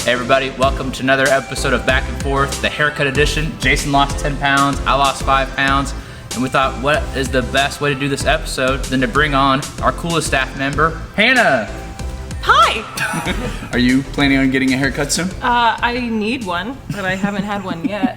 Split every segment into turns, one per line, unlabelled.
Hey everybody, welcome to another episode of Back and Forth, the haircut edition. Jason lost 10 pounds, I lost 5 pounds, and we thought, what is the best way to do this episode than to bring on our coolest staff member, Hannah.
Hi!
Are you planning on getting a haircut soon?
I need one, but I haven't had one yet.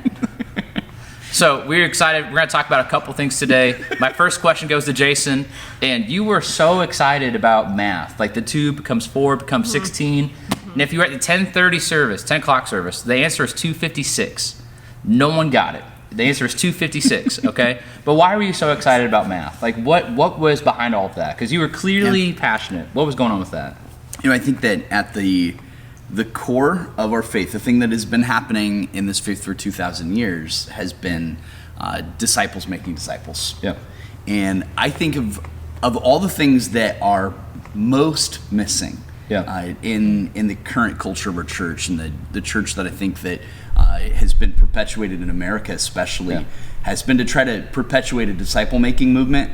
So we're excited. We're going to talk about a couple things today. My first question goes to Jason, and you were so excited about math. Like the 2 becomes 4, becomes 16. And if you were at the 10:30 service, 10 o'clock service, the answer is 256. No one got it. The answer is 256, okay? But why were you so excited about math? Like what was behind all of that? Because you were clearly passionate. What was going on with that?
You know, I think that at the core of our faith, the thing that has been happening in this faith for 2,000 years has been disciples making disciples.
Yeah.
And I think of all the things that are most missing in the current culture of our church, and the church that I think that has been perpetuated in America especially, has been to try to perpetuate a disciple-making movement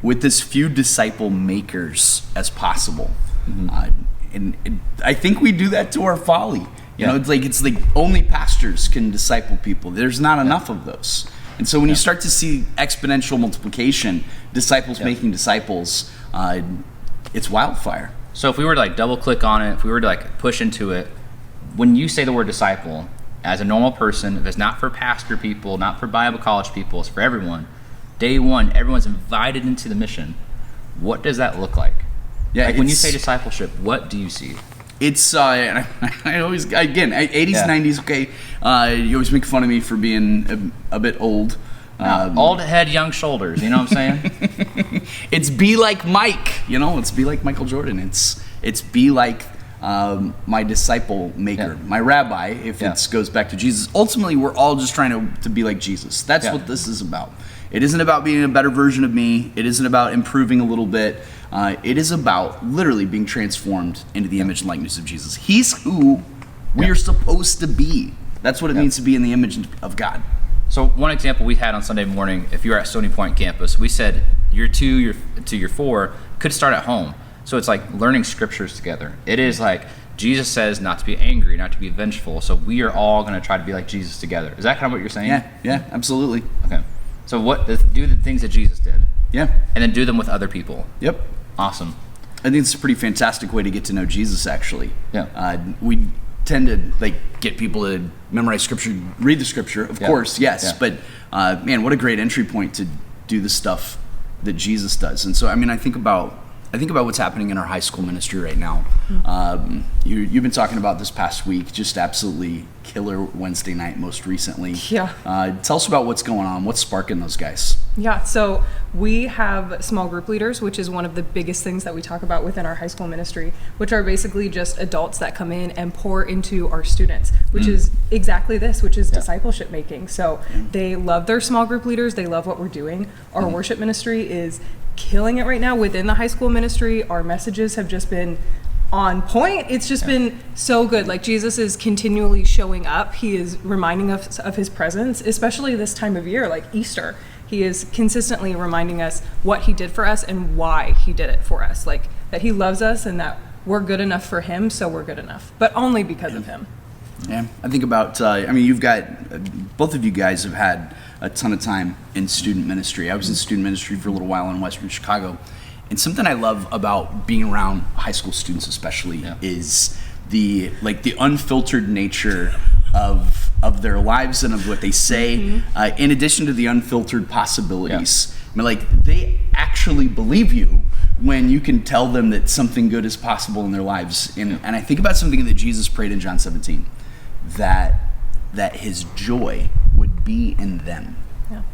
with as few disciple makers as possible. And I think we do that to our folly. You know, it's like only pastors can disciple people. There's not enough of those. And so when you start to see exponential multiplication, disciples making disciples, it's wildfire.
So if we were to like double click on it, if we were to like push into it, when you say the word disciple, as a normal person, if it's not for pastor people, not for Bible college people, it's for everyone. Day one, everyone's invited into the mission. What does that look like?
Yeah,
like when you say discipleship, what do you see?
It's I always, again, 80s, 90s, okay. You always make fun of me for being a bit old.
Old head, young shoulders, you know what I'm saying?
It's be like Mike, you know, it's be like Michael Jordan. It's be like my disciple maker, my rabbi, if it goes back to Jesus. Ultimately, we're all just trying to be like Jesus. That's what this is about. It isn't about being a better version of me. It isn't about improving a little bit. It is about literally being transformed into the image and likeness of Jesus. He's who we are supposed to be. That's what it means to be in the image of God.
So one example we had on Sunday morning, if you were at Stony Point campus, we said year 2 to year 4 could start at home. So it's like learning scriptures together. It is like Jesus says not to be angry, not to be vengeful. So we are all going to try to be like Jesus together. Is that kind of what you're saying?
Yeah, absolutely.
Okay. So do the things that Jesus did.
Yeah.
And then do them with other people.
Yep.
Awesome.
I think it's a pretty fantastic way to get to know Jesus, actually.
Yeah.
We tend to get people to memorize scripture, read the scripture, of course, yes. But man, what a great entry point to do the stuff that Jesus does. And so, I mean, I think about what's happening in our high school ministry right now. You've been talking about this past week, just absolutely killer Wednesday night most recently.
Yeah.
Tell us about what's going on. What's sparking those guys?
Yeah, so we have small group leaders, which is one of the biggest things that we talk about within our high school ministry, which are basically just adults that come in and pour into our students, which is exactly this, which is discipleship making. So they love their small group leaders. They love what we're doing. Our worship ministry is killing it right now within the high school ministry. Our messages have just been on point. It's just been so good. Like Jesus is continually showing up. He is reminding us of his presence, especially this time of year, like Easter. He is consistently reminding us what he did for us and why he did it for us. Like that he loves us and that we're good enough for him, so we're good enough, but only because of him.
Yeah, I think about, you've got, both of you guys have had a ton of time in student ministry. I was in student ministry for a little while in Western Chicago. And something I love about being around high school students especially is the unfiltered nature of their lives and of what they say, in addition to the unfiltered possibilities. I mean, they actually believe you when you can tell them that something good is possible in their lives. And I think about something that Jesus prayed in John 17, that his joy would be in them,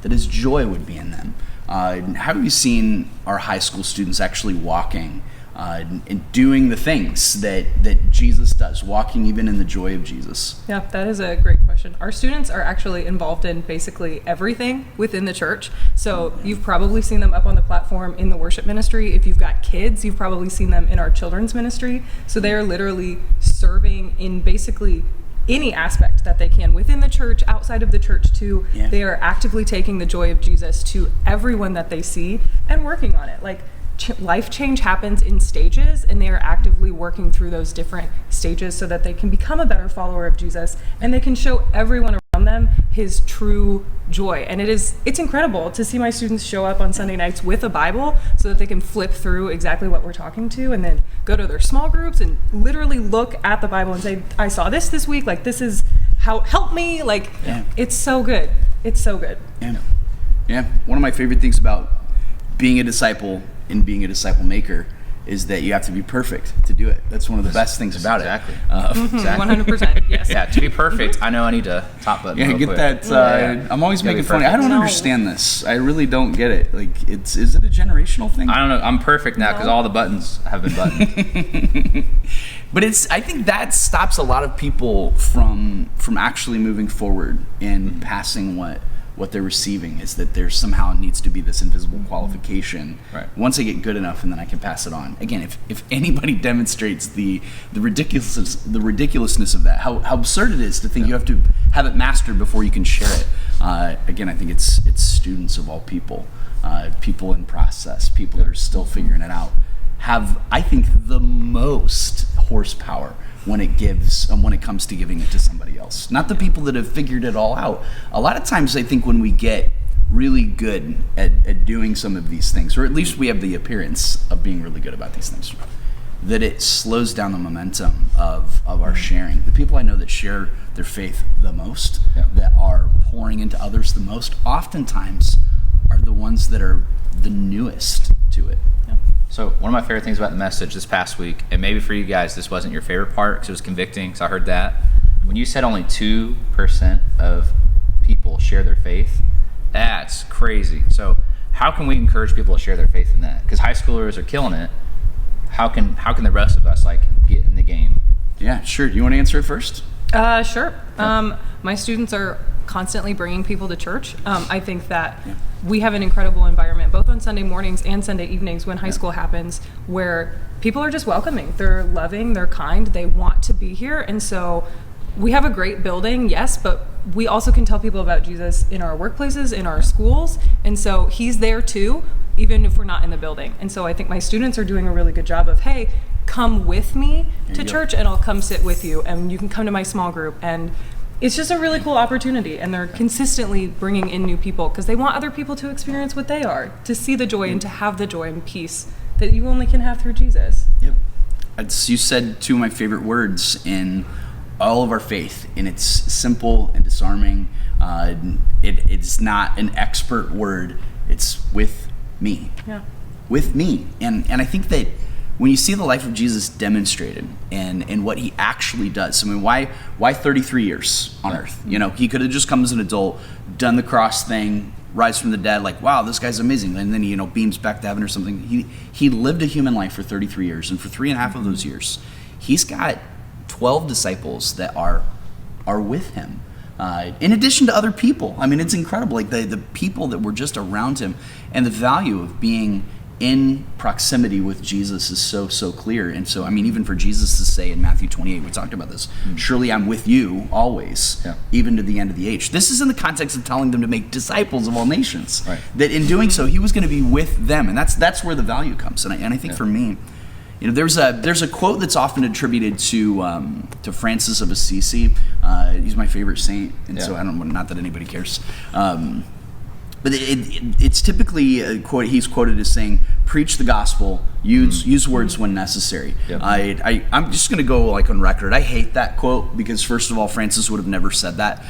that his joy would be in them. How have you seen our high school students actually walking and doing the things that Jesus does, walking even in the joy of Jesus?
Yeah, that is a great question. Our students are actually involved in basically everything within the church. So you've probably seen them up on the platform in the worship ministry. If you've got kids, you've probably seen them in our children's ministry. So they are literally serving in basically any aspect that they can within the church, outside of the church too. They are actively taking the joy of Jesus to everyone that they see and working on it. Like life change happens in stages, and they are actively working through those different stages so that they can become a better follower of Jesus, and they can show everyone around them his true joy. And it's incredible to see my students show up on Sunday nights with a Bible so that they can flip through exactly what we're talking to, and then go to their small groups and literally look at the Bible and say, I saw this week, like this is how, help me, like it's so good. It's so good.
Yeah. One of my favorite things about being a disciple and being a disciple maker is that you have to be perfect to do it. That's one of the best things about
exactly.
it.
Exactly.
100%. Yes.
Yeah, to be perfect, I know I need to top button.
Yeah,
real
get
quick.
that. I'm always
Gotta
making
be
fun. I
perfect.
don't
No.
understand this. I really don't get it. Like, is it a generational thing?
I don't know. I'm perfect now because all the buttons have been buttoned.
But I think that stops a lot of people from actually moving forward and passing what they're receiving, is that there somehow needs to be this invisible qualification.
Right.
Once I get good enough, and then I can pass it on. Again, if anybody demonstrates the ridiculousness of that, how absurd it is to think you have to have it mastered before you can share it. Again, I think it's students of all people, people in process, people that are still figuring it out, have, I think, the most horsepower when it comes to giving it to somebody else. Not the people that have figured it all out. A lot of times I think when we get really good at doing some of these things, or at least we have the appearance of being really good about these things, that it slows down the momentum of our sharing. The people I know that share their faith the most, that are pouring into others the most, oftentimes are the ones that are the newest to it.
So one of my favorite things about the message this past week, and maybe for you guys this wasn't your favorite part because it was convicting, because I heard that, when you said only 2% of people share their faith, that's crazy. So how can we encourage people to share their faith in that? Because high schoolers are killing it. How can the rest of us get in the game?
Yeah, sure. Do you want to answer it first?
Sure. My students are constantly bringing people to church. I think that we have an incredible environment, both on Sunday mornings and Sunday evenings when high school happens, where people are just welcoming. They're loving, they're kind, they want to be here. And so we have a great building, yes, but we also can tell people about Jesus in our workplaces, in our schools. And so he's there too, even if we're not in the building. And so I think my students are doing a really good job of, hey, come with me to church and I'll come sit with you, and you can come to my small group. And it's just a really cool opportunity, and they're consistently bringing in new people because they want other people to experience what they are, to see the joy and to have the joy and peace that you only can have through Jesus.
Yep. You said two of my favorite words in all of our faith, and it's simple and disarming. It's not an expert word. It's with me.
Yeah.
With me. And I think that when you see the life of Jesus demonstrated and what he actually does, I mean, why 33 years on earth? You know, he could have just come as an adult, done the cross thing, rise from the dead, like, wow, this guy's amazing, and then he, beams back to heaven or something. He lived a human life for 33 years, and for 3.5 of those years, he's got 12 disciples that are with him. In addition to other people. I mean, it's incredible, like the people that were just around him, and the value of being in proximity with Jesus is so clear. And so, I mean, even for Jesus to say in Matthew 28, we talked about this, surely I'm with you always, even to the end of the age. This is in the context of telling them to make disciples of all nations. Right. That in doing so, he was going to be with them. And that's where the value comes. And I think for me, there's a quote that's often attributed to Francis of Assisi. He's my favorite saint. And so I don't, not that anybody cares. But it's typically a quote. He's quoted as saying, "Preach the gospel. Use words when necessary." Yep. I'm just going to go on record. I hate that quote because, first of all, Francis would have never said that.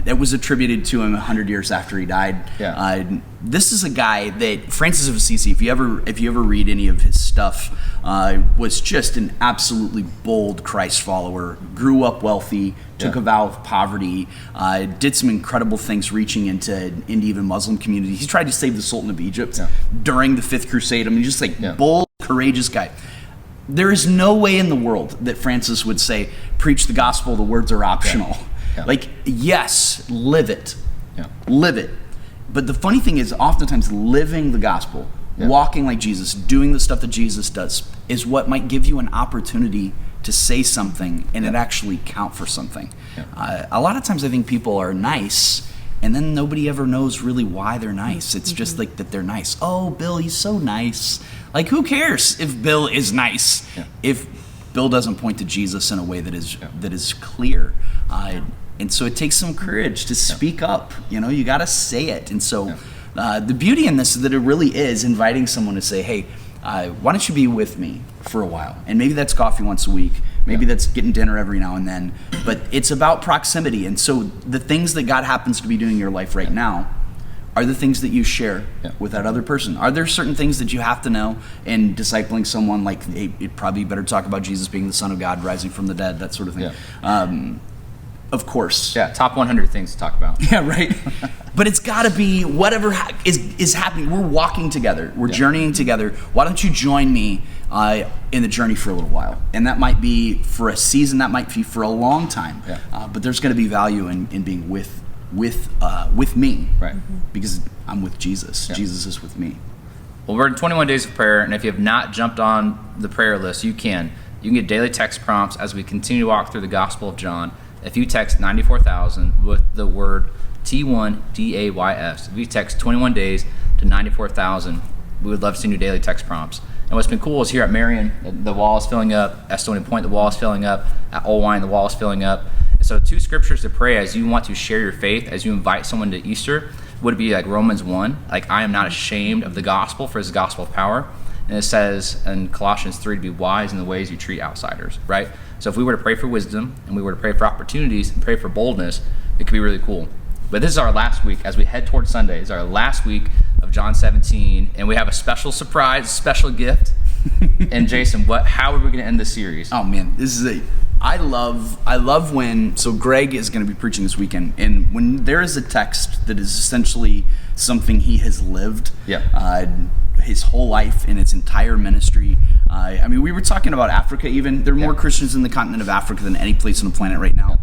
It was attributed to him 100 years after he died. Yeah. This is a guy that Francis of Assisi, if you ever read any of his stuff, was just an absolutely bold Christ follower. Grew up wealthy. Took a vow of poverty, did some incredible things reaching into even Muslim communities. He tried to save the Sultan of Egypt during the Fifth Crusade. I mean, just bold, courageous guy. There is no way in the world that Francis would say, preach the gospel, the words are optional. Yes, live it. Live it. But the funny thing is, oftentimes living the gospel, walking like Jesus, doing the stuff that Jesus does, is what might give you an opportunity to say something and it actually count for something. A lot of times I think people are nice And then nobody ever knows really why they're nice. It's just like that they're nice. Oh, Bill, he's so nice. Like, who cares if Bill is nice if Bill doesn't point to Jesus in a way that is clear. And so it takes some courage to speak up. You got to say it. And so the beauty in this is that it really is inviting someone to say, hey, why don't you be with me for a while? And maybe that's coffee once a week. Maybe that's getting dinner every now and then. But it's about proximity. And so the things that God happens to be doing in your life right now are the things that you share with that other person. Are there certain things that you have to know in discipling someone, like, hey, it probably better talk about Jesus being the Son of God, rising from the dead, that sort of thing? Of course.
Yeah, top 100 things to talk about.
Yeah, right. But it's got to be whatever is happening. We're walking together. We're journeying together. Why don't you join me in the journey for a little while? And that might be for a season. That might be for a long time. But there's going to be value in being with me,
right?
Because I'm with Jesus. Jesus is with me.
Well, we're in 21 days of prayer, and if you have not jumped on the prayer list, you can get daily text prompts as we continue to walk through the Gospel of John. If you text 94,000 with the word T1DAYS, if you text 21 days to 94,000, we would love to send you daily text prompts. And what's been cool is here at Marion, the wall is filling up. At Stony Point, the wall is filling up. At Old Wine, the wall is filling up. And so 2 scriptures to pray as you want to share your faith, as you invite someone to Easter, would be like Romans 1, like, I am not ashamed of the gospel, for it's the gospel of power. And it says in Colossians 3 to be wise in the ways you treat outsiders, right? So if we were to pray for wisdom, and we were to pray for opportunities and pray for boldness, it could be really cool. But this is our last week as we head towards Sunday. It's our last week of John 17, and we have a special surprise, special gift. And Jason, how are we going to end this series?
Oh man, I love when, so Greg is going to be preaching this weekend, and when there is a text that is essentially something he has lived his whole life in its entire ministry. We were talking about Africa even. There are more Christians in the continent of Africa than any place on the planet right now.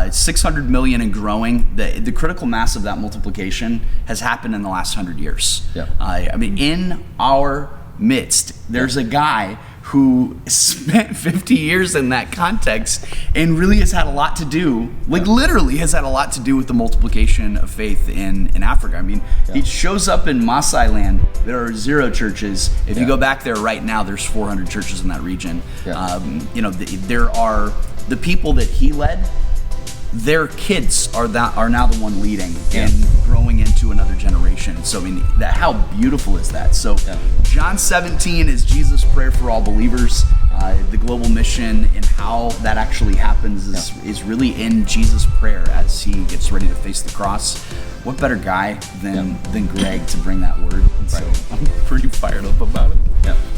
It's 600 million and growing. The critical mass of that multiplication has happened in the last 100 years. In our midst, there's a guy who spent 50 years in that context and really has had a lot to do, literally has had a lot to do with the multiplication of faith in Africa. He shows up in Maasai land. There are 0 churches. If you go back there right now, there's 400 churches in that region. There are the people that he led. Their kids are now the one leading and growing into another generation. So how beautiful is that? So John 17 is Jesus' prayer for all believers. The global mission and how that actually happens is really in Jesus' prayer as he gets ready to face the cross. What better guy than Greg to bring that word? So I'm pretty fired up about it.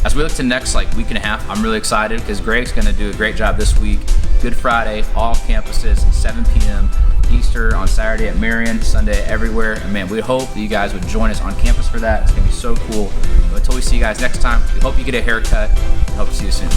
As we look to next week and a half, I'm really excited because Greg's going to do a great job this week. Good Friday, all campuses, 7 p.m. Easter on Saturday at Marion, Sunday everywhere. And man, we hope that you guys would join us on campus for that. It's going to be so cool. But until we see you guys next time, we hope you get a haircut. We hope to see you soon.